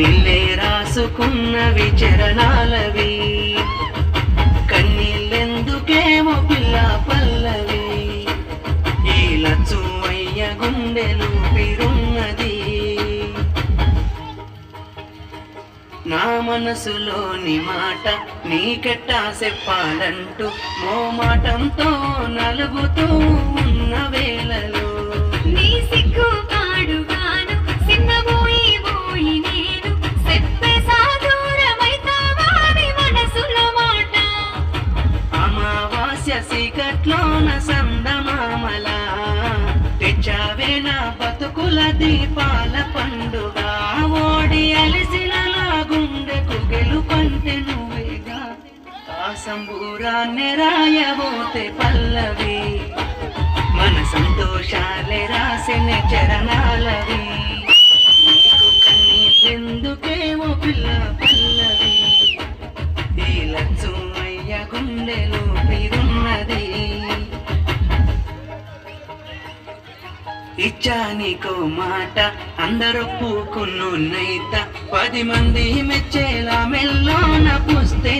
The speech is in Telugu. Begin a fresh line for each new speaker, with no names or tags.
కన్నీళ్ళే రాసుకున్నవి చరణాలవి, కన్నీళ్ళెందుకేమో పిల్ల పల్లవి. ఈ లచ్చువయ్య గుండెలు పిరున్నది, నా మనసులోని మాట నీకెట్టా చెప్పాలంటూ మోమాటంతో నలుగుతూ ఉన్న వేళలో
నీ సిగ్గు పాడుగాను సిన్నబోయి పోయి నేను చెప్పే సాదూరమైతావాని మనసుల మాట.
అమావాస్య సీకట్లోన సందమామల తెచ్చావే నా బతుకుల దీపాల పండుగ. ఓడి అలిసిన గుండెకు గెలుపంటే నువ్వేగా, ఆ సంబూరాన్ని రాయబోతే పల్లవి, మన సంతోషాలే రాసిన చరణాలవి. నీకు కన్నీళ్ళెందుకేమో పిల్ల పల్లవి, ఈ లచ్చువయ్య గుండెలో పిరున్నది. ఇచ్చా నీకో మాట అందరొప్పుకున్నైత, 10 మంది మెచ్చేలా మెల్లోన పుస్తే